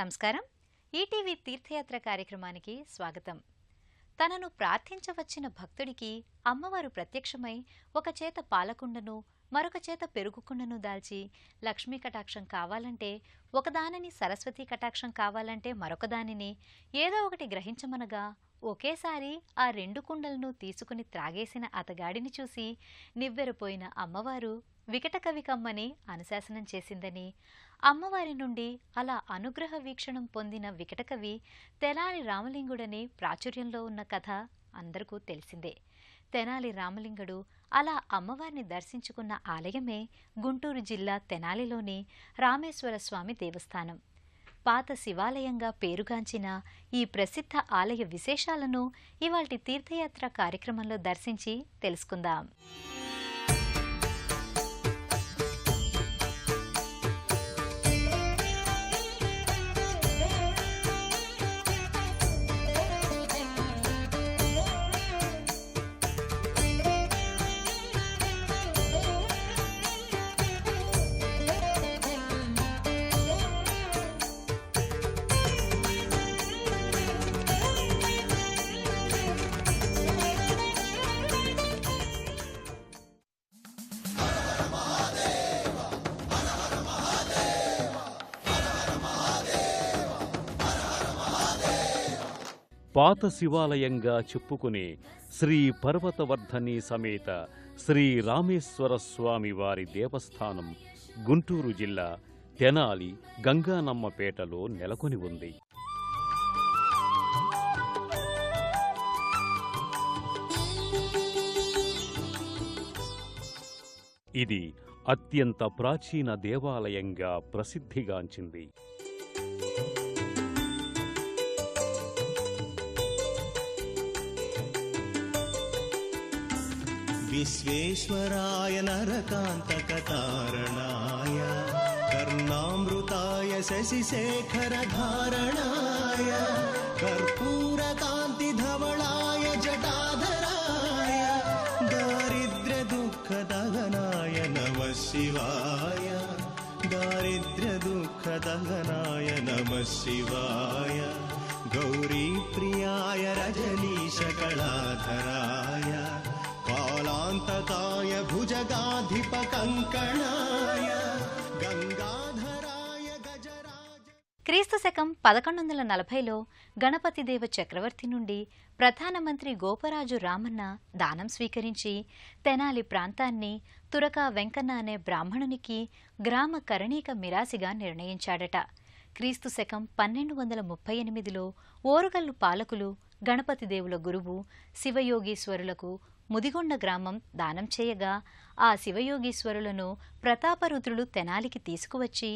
నమస్కారం. ఈటీవీ తీర్థయాత్ర కార్యక్రమానికి స్వాగతం. తనను ప్రార్థించవచ్చిన భక్తుడికి అమ్మవారు ప్రత్యక్షమై ఒక చేత పాలకుండను మరొక చేత పెరుగుకుండను దాల్చి లక్ష్మీ కటాక్షం కావాలంటే ఒకదానిని, సరస్వతీ కటాక్షం కావాలంటే మరొకదానిని ఏదో ఒకటి గ్రహించమనగా ఒకేసారి ఆ రెండు కుండలను తీసుకుని త్రాగేసిన అతగాడిని చూసి నివ్వెరపోయిన అమ్మవారు వికటకవి కమ్మని అనుశాసనం చేసిందని, అమ్మవారి నుండి అలా అనుగ్రహ వీక్షణం పొందిన వికటకవి తెనాలి రామలింగుడని ప్రాచుర్యంలో ఉన్న కథ అందరికీ తెలిసిందే. తెనాలి రామలింగుడు అలా అమ్మవారిని దర్శించుకున్న ఆలయమే గుంటూరు జిల్లా తెనాలిలోని రామేశ్వర స్వామి దేవస్థానం. పాత శివాలయంగా పేరుగాంచిన ఈ ప్రసిద్ధ ఆలయ విశేషాలను ఇవాల్టి తీర్థయాత్ర కార్యక్రమంలో దర్శించి తెలుసుకుందాం. పాత శివాలయంగా చెప్పుకునే శ్రీ పర్వతవర్ధని సమేత శ్రీ రామేశ్వర స్వామి వారి దేవస్థానం గుంటూరు జిల్లా తెనాలి గంగానమ్మపేటలో నెలకొని ఉంది. ఇది అత్యంత ప్రాచీన దేవాలయంగా ప్రసిద్ధిగాంచింది. విశ్వేశ్వరాయ నరకాంతకతారణాయ కర్ణామృతాయ శశిశేఖరధారణాయ కర్పూరకాంతిధవళాయ జటాధరాయ దారిద్ర్యదుఃఖదహనాయ నమః శివాయ దారిద్ర్యదుఃఖదహనాయ నమః శివాయ గౌరీప్రియాయ రజనీశకళాధరాయ కాలాంతకాయ భుజగాధిపకంకణాయ గంగాధరాయ గజరాజ. క్రీస్తు శకం 1140లో గణపతిదేవ చక్రవర్తి నుండి ప్రధానమంత్రి గోపరాజు రామన్న దానం స్వీకరించి తెనాలి ప్రాంతాన్ని తురక వెంకన్న అనే బ్రాహ్మణునికి గ్రామ కరణీక మిరాసిగా నిర్ణయించాడట. క్రీస్తు శకం 1238లో ఓరుగల్లు పాలకులు గణపతిదేవుల గురువు శివయోగీశ్వరులకు ముదిగొండ గ్రామం దానం చేయగా ఆ శివయోగీశ్వరులను ప్రతాపరుద్రులు తెనాలికి తీసుకువచ్చి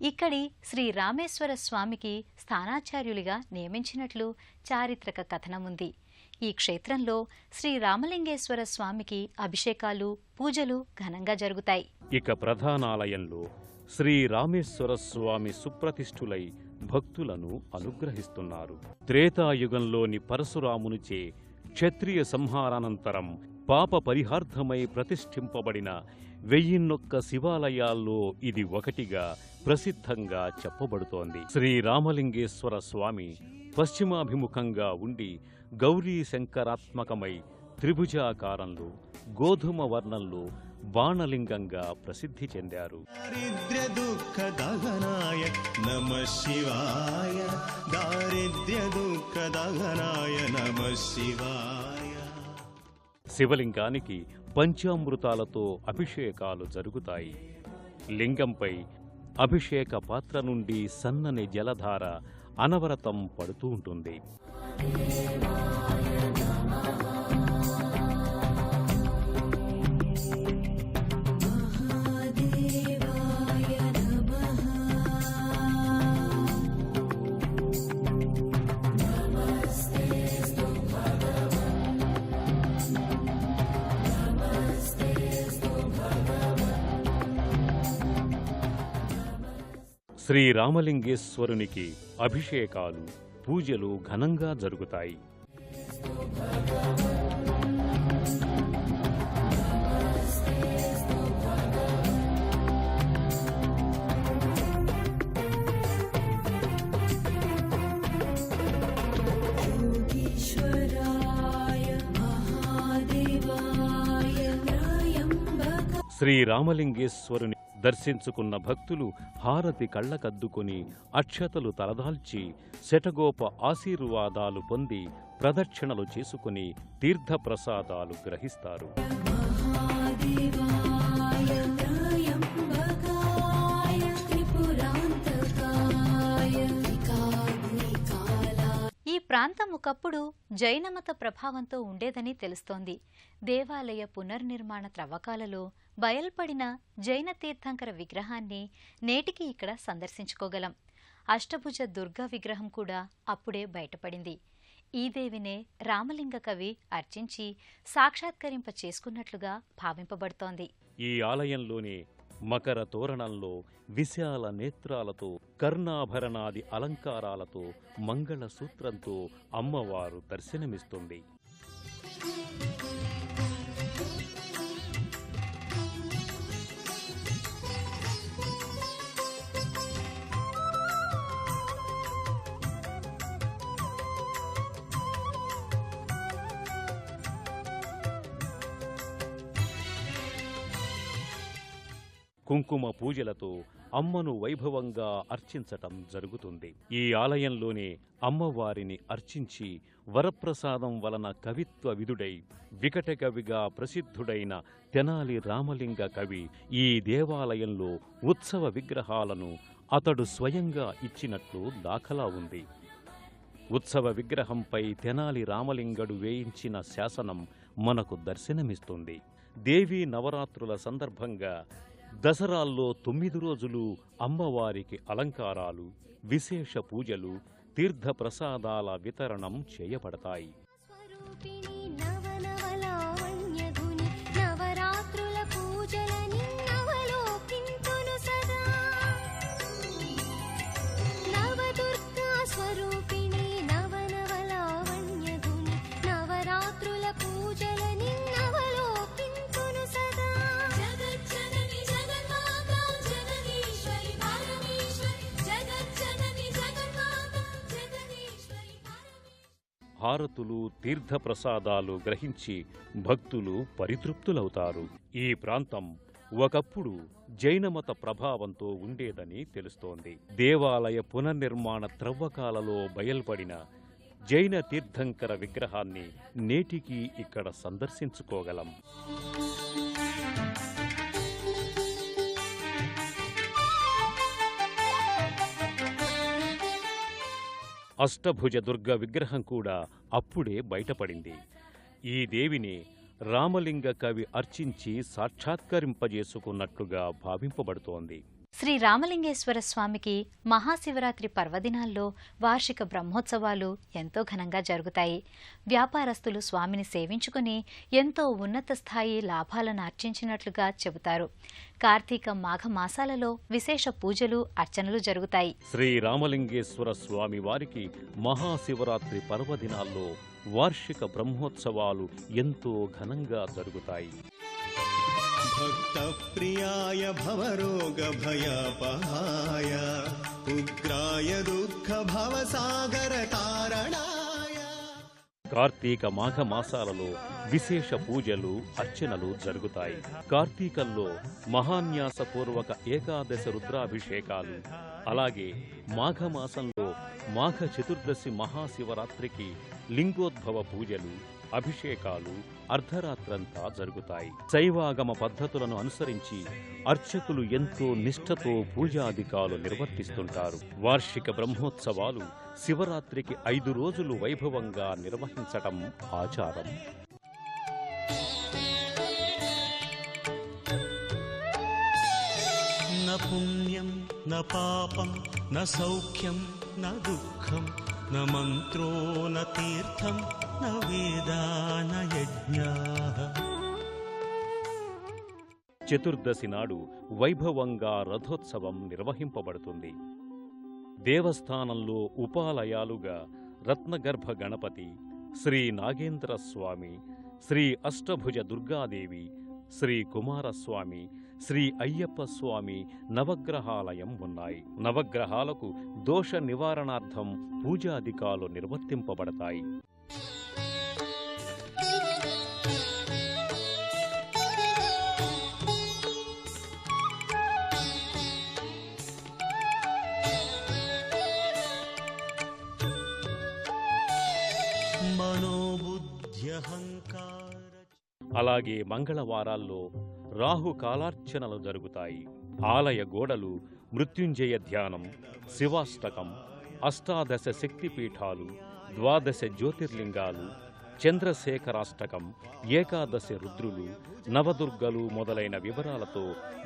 ఇక్కడి శ్రీ రామేశ్వర స్వామికి స్థానాచార్యులుగా నియమించినట్లు చారిత్రక కథనముంది. ఈ క్షేత్రంలో శ్రీ రామలింగేశ్వర స్వామికి అభిషేకాలు, పూజలు ఘనంగా జరుగుతాయి. ఇక ప్రధానాలయంలో శ్రీ రామేశ్వర స్వామి సుప్రతిష్ఠులై భక్తులను అనుగ్రహిస్తున్నారు. త్రేతాయుగంలోని పరశురామునిచే క్షత్రియ సంహారానంతరం పాప పరిహార్థమై ప్రతిష్ఠింపబడిన 1001 శివాలయాల్లో ఇది ఒకటిగా ప్రసిద్ధంగా చెప్పబడుతోంది. శ్రీ రామలింగేశ్వర స్వామి పశ్చిమాభిముఖంగా ఉండి గౌరీ శంకరాత్మకమై త్రిభుజాకారంలో గోధుమ వర్ణంలో బాణలింగంగా ప్రసిద్ధి చెందారు. దారిద్ర్యదుఃఖదహనాయ నమః శివాయ దారిద్ర్యదుఃఖదహనాయ నమః శివాయ. శివలింగానికి పంచామృతాలతో అభిషేకాలు జరుగుతాయి. లింగంపై అభిషేక పాత్ర నుండి సన్నని జలధార అనవరతం పడుతూ ఉంటుంది. శ్రీ రామలింగేశ్వరునికి అభిషేకాలు, పూజలు ఘనంగా జరుగుతాయి. శ్రీరామలింగేశ్వరుని దర్శించుకున్న భక్తులు హారతి కళ్ళకద్దుకొని అక్షతలు తలదాల్చి శటగోప ఆశీర్వాదాలు పొంది ప్రదక్షిణలు చేసుకుని తీర్థప్రసాదాలు గ్రహిస్తారు. ఈ ప్రాంతం ఒకప్పుడు జైనమత ప్రభావంతో ఉండేదని తెలుస్తోంది. దేవాలయ పునర్నిర్మాణ త్రవ్వకాలలో బయల్పడిన జైన తీర్థంకర విగ్రహాన్ని నేటికి ఇక్కడ సందర్శించుకోగలం. అష్టభుజ దుర్గా విగ్రహం కూడా అప్పుడే బయటపడింది. ఈ దేవినే రామలింగ కవి అర్చించి సాక్షాత్కరింప చేసుకున్నట్లుగా భావింపబడుతోంది. ఈ ఆలయంలోని మకర తోరణంలో విశాల నేత్రాలతో కర్ణాభరణాది అలంకారాలతో మంగళసూత్రంతో అమ్మవారు దర్శనమిస్తుంది. కుంకుమ పూజలతో అమ్మను వైభవంగా అర్చించటం జరుగుతుంది. ఈ ఆలయంలోనే అమ్మవారిని అర్చించి వరప్రసాదం వలన కవిత్వ విదుడై వికటకవిగా ప్రసిద్ధుడైన తెనాలి రామలింగ కవి ఈ దేవాలయంలో ఉత్సవ విగ్రహాలను అతడు స్వయంగా ఇచ్చినట్లు దాఖలా ఉంది. ఉత్సవ విగ్రహంపై తెనాలి రామలింగడు వేయించిన శాసనం మనకు దర్శనమిస్తుంది. దేవీ నవరాత్రుల సందర్భంగా దసరాల్లో 9 రోజులు అమ్మవారికి అలంకారాలు, విశేష పూజలు, తీర్థప్రసాదాల వితరణం చేయబడతాయి. హారతులు, తీర్థప్రసాదాలు గ్రహించి భక్తులు పరితృప్తులవుతారు. ఈ ప్రాంతం ఒకప్పుడు జైనమత ప్రభావంతో ఉండేదని తెలుస్తోంది. దేవాలయ పునర్నిర్మాణ త్రవ్వకాలలో బయల్పడిన జైన తీర్థంకర విగ్రహాన్ని నేటికీ ఇక్కడ సందర్శించుకోగలం. అష్టభుజ దుర్గ విగ్రహం కూడా అప్పుడే బయటపడింది. ఈ దేవిని రామలింగ కవి అర్చించి సాక్షాత్కరింపజేసుకున్నట్లుగా భావింపబడుతోంది. శ్రీ రామలింగేశ్వర స్వామికి మహాశివరాత్రి పర్వదినాల్లో వార్షిక బ్రహ్మోత్సవాలు ఎంతో ఘనంగా జరుగుతాయి. వ్యాపారస్తులు స్వామిని సేవించుకుని ఎంతో ఉన్నత స్థాయి లాభాలను ఆర్జించినట్లుగా చెబుతారు. కార్తీక మాఘ మాసాలలో విశేష పూజలు, అర్చనలు జరుగుతాయి. శ్రీ రామలింగేశ్వర స్వామి వారికి మహాశివరాత్రి పర్వదినాల్లో వార్షిక బ్రహ్మోత్సవాలు ఎంతో ఘనంగా జరుగుతాయి. భక్త ప్రియాయ భవరోగ భయపహాయ ఉగ్రాయ దుఃఖ భవసాగర తారణాయ. కార్తీక మాఘ మాసాలలో విశేష పూజలు, అర్చనలు జరుగుతాయి. కార్తీకంలో మహాన్యాసపూర్వక ఏకాదశ రుద్రాభిషేకాలు, అలాగే మాఘమాసంలో మాఘ చతుర్దశి మహాశివరాత్రికి లింగోద్భవ పూజలు, అభిషేకాలు అర్ధరాత్రంతా జరుగుతాయి. శైవాగమ పద్ధతులను అనుసరించి అర్చకులు ఎంతో నిష్ఠతో పూజాధికాలు నిర్వర్తిస్తుంటారు. వార్షిక బ్రహ్మోత్సవాలు శివరాత్రికి 5 రోజులు వైభవంగా నిర్వహించటం ఆచారం. న పుణ్యం న పాపం న సౌఖ్యం న దుఃఖం న మంత్రో న తీర్థం న వేదా న యజ్ఞాః. చతుర్దశి నాడు వైభవంగా రథోత్సవం నిర్వహింపబడుతుంది. దేవస్థానంలో ఉపాలయాలుగా రత్నగర్భ గణపతి, శ్రీ నాగేంద్ర స్వామి, శ్రీ అష్టభుజ దుర్గాదేవి, శ్రీ కుమారస్వామి, శ్రీ అయ్యప్ప స్వామి నవగ్రహాలయం ఉన్నాయి. నవగ్రహాలకు దోష నివారణార్థం పూజాధికాలు నిర్వర్తింపబడతాయి. మనోబుద్ధ్యహంకార. అలాగే మంగళవారాల్లో రాహుకాలార్చనలు జరుగుతాయి. ఆలయ గోడలు మృత్యుంజయ ధ్యానం, శివాష్టకం, అష్టాదశ శక్తిపీఠాలు, ద్వాదశ జ్యోతిర్లింగాలు, చంద్రశేఖరాష్టకం, ఏకాదశి రుద్రులు, నవదుర్గలు మొదలైన వివరాలతో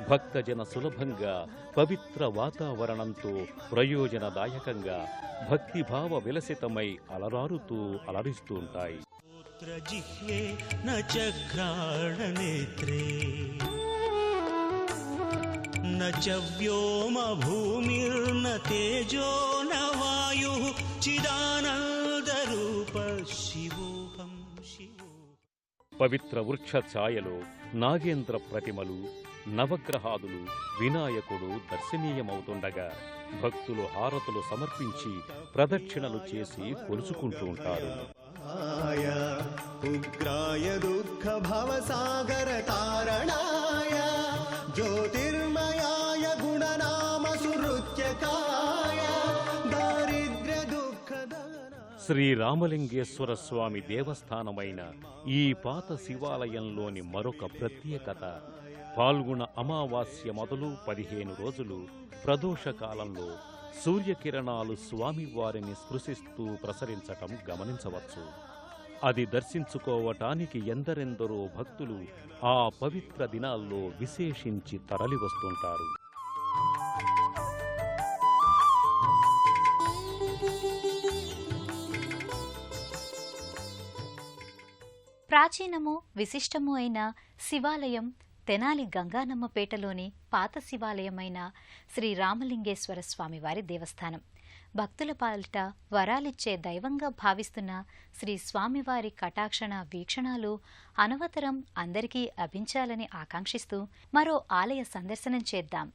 భక్తజన సులభంగా పవిత్ర వాతావరణంతో ప్రయోజనదాయకంగా భక్తిభావ విలసితమై అలరారుతూ అలరిస్తూ ఉంటాయి. జిహ్వే న చఘ్రాణనేత్రే న చ వ్యోమ భూమిర్న తేజో న వాయుః చిదానందరూప శివోహం శివో. పవిత్ర వృక్ష ఛాయలో నాగేంద్ర ప్రతిమలు, నవగ్రహాదులు, వినాయకుడు దర్శనీయమవుతుండగా భక్తులు హారతులు సమర్పించి ప్రదక్షిణలు చేసి కొలుచుకుంటూ ఉంటారు. ఉగ్రాయ దుఃఖ భవసాగర తారణాయ జ్యోతిర్మయాయ గుణనామ సునృత్యకాయ దారిద్ర్య దుఃఖదన. శ్రీరామలింగేశ్వర స్వామి దేవస్థానమైన ఈ పాత శివాలయంలోని మరొక ప్రత్యేకత పాల్గొన అమావాస్య మొదలు 15 రోజులు ప్రదోషకాలంలో సూర్యకిరణాలు స్వామివారిని స్పృశిస్తూ ప్రసరించటం గమనించవచ్చు. అది దర్శించుకోవటానికి ఎందరెందరో భక్తులు ఆ పవిత్ర దినాల్లో విశేషించి తరలివస్తుంటారు. ప్రాచీనము విశిష్టము అయిన శివాలయం తెనాలి గంగానమ్మపేటలోని పాత శివాలయమైన శ్రీ రామలింగేశ్వర స్వామివారి దేవస్థానం. భక్తుల పాలిట వరాలిచ్చే దైవంగా భావిస్తున్న శ్రీ స్వామివారి కటాక్షణ వీక్షణాలు అనవతరం అందరికీ అభించాలని ఆకాంక్షిస్తూ మరో ఆలయ సందర్శనం చేద్దాం.